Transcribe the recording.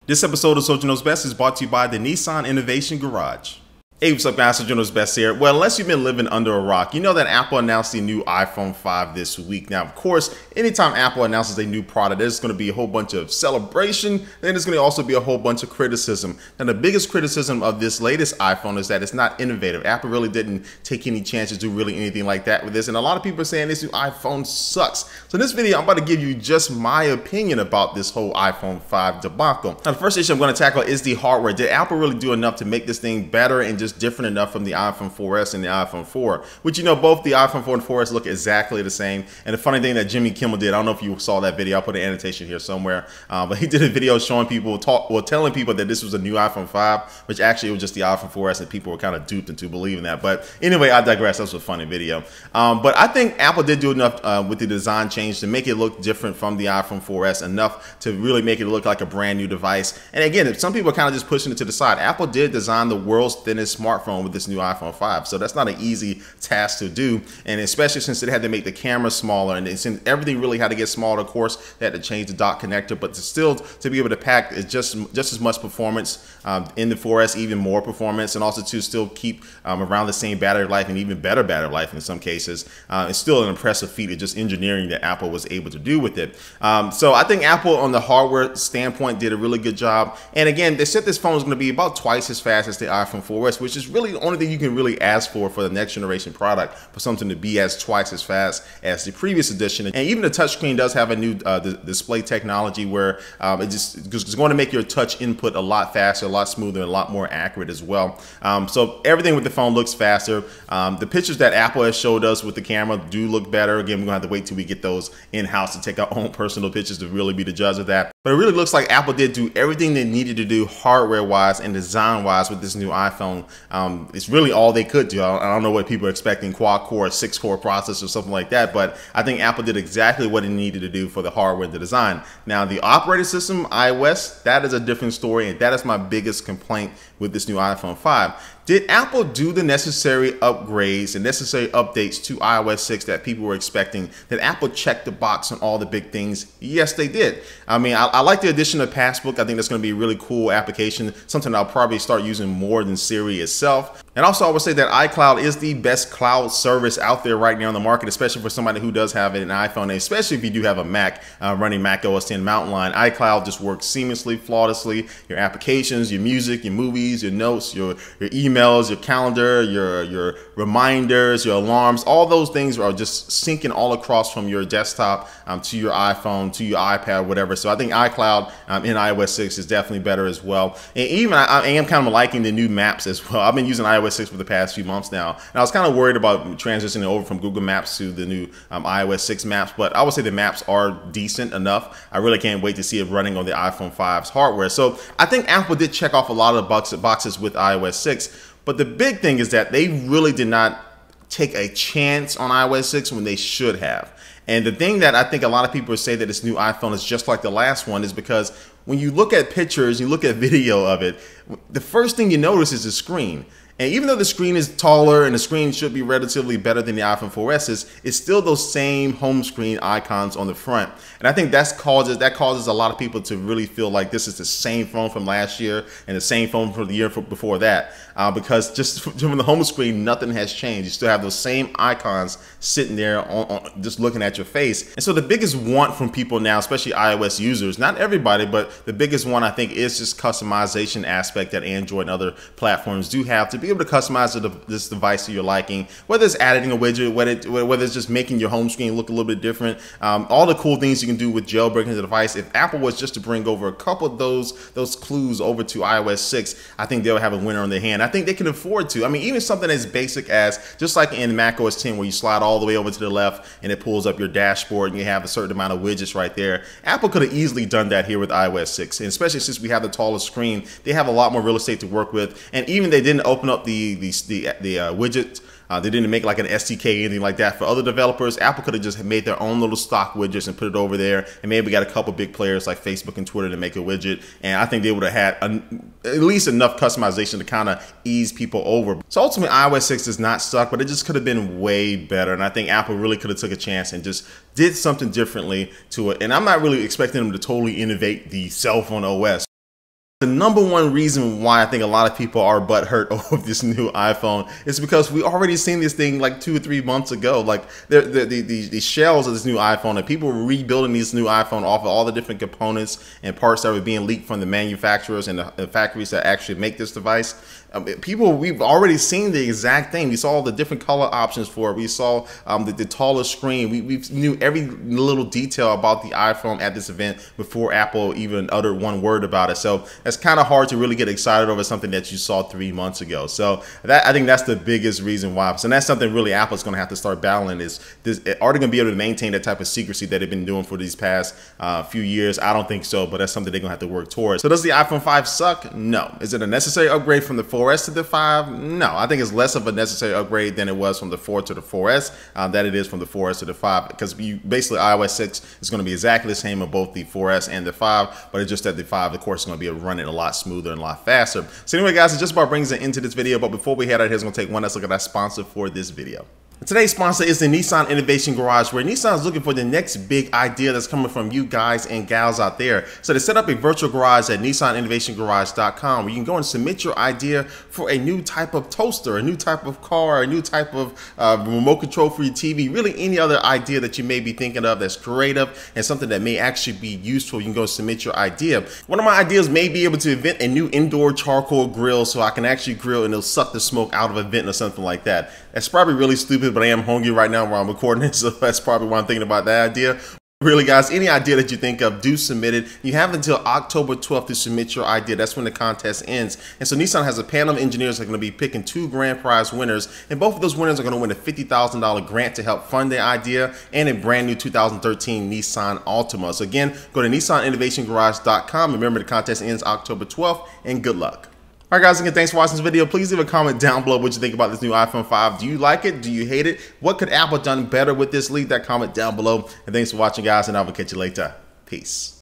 This episode of Soldier Knows Best is brought to you by the Nissan Innovation Garage. Hey, what's up guys, Soldier Knows Best here. Well, unless you've been living under a rock, you know that Apple announced the new iPhone 5 this week. Now, of course, anytime Apple announces a new product, there's going to be a whole bunch of celebration, and there's going to also be a whole bunch of criticism. And the biggest criticism of this latest iPhone is that it's not innovative. Apple really didn't take any chances to do really anything like that with this, and a lot of people are saying this new iPhone sucks. So in this video, I'm about to give you just my opinion about this whole iPhone 5 debacle. Now, the first issue I'm going to tackle is the hardware. Did Apple really do enough to make this thing better and just different enough from the iPhone 4S and the iPhone 4, which, you know, both the iPhone 4 and 4S look exactly the same. And the funny thing that Jimmy Kimmel did, I don't know if you saw that video, I'll put an annotation here somewhere, but he did a video showing people, telling people that this was a new iPhone 5, which actually it was just the iPhone 4S, and people were kind of duped into believing that. But anyway, I digress. That was a funny video. But I think Apple did do enough with the design change to make it look different from the iPhone 4S, enough to really make it look like a brand new device. And again, some people are kind of just pushing it to the side. Apple did design the world's thinnest smartphone with this new iPhone 5, so that's not an easy task to do, and especially since they had to make the camera smaller, and since everything really had to get smaller. Of course, they had to change the dock connector, but to be able to pack just as much performance in the 4S, even more performance, and also to still keep around the same battery life and even better battery life in some cases. It's still an impressive feat of just engineering that Apple was able to do with it. So I think Apple, on the hardware standpoint, did a really good job. And again, they said this phone is going to be about twice as fast as the iPhone 4S, which is really the only thing you can really ask for the next generation product, for something to be twice as fast as the previous edition. And even the touchscreen does have a new display technology where it's going to make your touch input a lot faster, a lot smoother, and a lot more accurate as well. So everything with the phone looks faster. The pictures that Apple has showed us with the camera do look better. Again, we're going to have to wait till we get those in-house to take our own personal pictures to really be the judge of that. But it really looks like Apple did do everything they needed to do hardware-wise and design-wise with this new iPhone. It's really all they could do. I don't know what people are expecting, quad-core, 6-core processor or something like that, but I think Apple did exactly what it needed to do for the hardware and the design. Now, the operating system, iOS, that is a different story, and that is my biggest complaint with this new iPhone 5. Did Apple do the necessary upgrades and necessary updates to iOS 6 that people were expecting? Did Apple check the box on all the big things? Yes, they did. I mean, I like the addition of Passbook. I think that's going to be a really cool application, something I'll probably start using more than Siri itself. And also, I would say that iCloud is the best cloud service out there right now on the market, especially for somebody who does have an iPhone, and especially if you do have a Mac running Mac OS X Mountain Lion. iCloud just works seamlessly, flawlessly. Your applications, your music, your movies, your notes, your emails, your calendar, your reminders, your alarms, all those things are just syncing all across from your desktop to your iPhone, to your iPad, whatever. So I think iCloud in iOS 6 is definitely better as well. And even I am kind of liking the new maps as well. I've been using iOS 6 for the past few months now, and I was kind of worried about transitioning over from Google Maps to the new iOS 6 maps, but I would say the maps are decent enough. I really can't wait to see it running on the iPhone 5's hardware. So I think Apple did check off a lot of boxes with iOS 6. But the big thing is that they really did not take a chance on iOS 6 when they should have. And the thing that I think a lot of people say that this new iPhone is just like the last one is because when you look at pictures, you look at video of it, the first thing you notice is the screen. And even though the screen is taller and the screen should be relatively better than the iPhone 4S's, it's still those same home screen icons on the front. And I think that causes a lot of people to really feel like this is the same phone from last year and the same phone from the year before that. Because just from the home screen, nothing has changed. You still have those same icons sitting there just looking at your face. And so the biggest want from people now, especially iOS users, not everybody, but the biggest one I think is just customization aspect that Android and other platforms do have to be able to customize this device to your liking, whether it's adding a widget, whether it's just making your home screen look a little bit different, all the cool things you can do with jailbreaking the device. If Apple was just to bring over a couple of those clues over to iOS 6, I think they'll have a winner on their hand. I think they can afford to. I mean, even something as basic as, just like in Mac OS X where you slide all the way over to the left and it pulls up your dashboard and you have a certain amount of widgets right there. Apple could have easily done that here with iOS 6, and especially since we have the taller screen, they have a lot more real estate to work with. And even they didn't open up the widget They didn't make like an SDK or anything like that for other developers. Apple could have just made their own little stock widgets and put it over there, and maybe got a couple big players like Facebook and Twitter to make a widget, and I think they would have had at least enough customization to kind of ease people over. So ultimately, iOS 6 does not suck, but it just could have been way better, and I think Apple really could have took a chance and just did something differently to it. And I'm not really expecting them to totally innovate the cell phone OS. The number one reason why I think a lot of people are butthurt over this new iPhone is because we already seen this thing like 2 or 3 months ago. Like the shells of this new iPhone, and people were rebuilding this new iPhone off of all the different components and parts that were being leaked from the manufacturers and the factories that actually make this device. We've already seen the exact thing. We saw the different color options for it. We saw the taller screen. We knew every little detail about the iPhone at this event before Apple even uttered one word about it. So it's kind of hard to really get excited over something that you saw 3 months ago. So I think that's the biggest reason why. So that's something really Apple's going to have to start battling is this. Are they going to be able to maintain that type of secrecy that they've been doing for these past few years? I don't think so, but that's something they're going to have to work towards. So does the iPhone 5 suck? No. Is it a necessary upgrade from the 4S to the 5? No. I think it's less of a necessary upgrade than it was from the 4 to the 4S than it is from the 4S to the 5, because basically iOS 6 is going to be exactly the same in both the 4S and the 5, but it's just that the 5, of course, is going to be running a lot smoother and a lot faster. So anyway, guys, it just about brings it into this video. But before we head out, here's going to take one last look at our sponsor for this video. Today's sponsor is the Nissan Innovation Garage, where Nissan is looking for the next big idea that's coming from you guys and gals out there. So they set up a virtual garage at NissanInnovationGarage.com, where you can go and submit your idea for a new type of toaster, a new type of car, a new type of remote control for your TV, really any other idea that you may be thinking of that's creative and something that may actually be useful. You can go submit your idea. One of my ideas may be able to invent a new indoor charcoal grill so I can actually grill and it'll suck the smoke out of a vent or something like that. That's probably really stupid, but I am hungry right now while I'm recording it, so that's probably why I'm thinking about that idea. Really, guys, any idea that you think of, do submit it. You have until October 12th to submit your idea. That's when the contest ends. And so Nissan has a panel of engineers that are going to be picking 2 grand prize winners, and both of those winners are going to win a $50,000 grant to help fund their idea and a brand new 2013 Nissan Altima. So again, go to NissanInnovationGarage.com. Remember, the contest ends October 12th, and good luck. All right, guys, again, thanks for watching this video. Please leave a comment down below what you think about this new iPhone 5. Do you like it? Do you hate it? What could Apple have done better with this? Leave that comment down below. And thanks for watching, guys, and I will catch you later. Peace.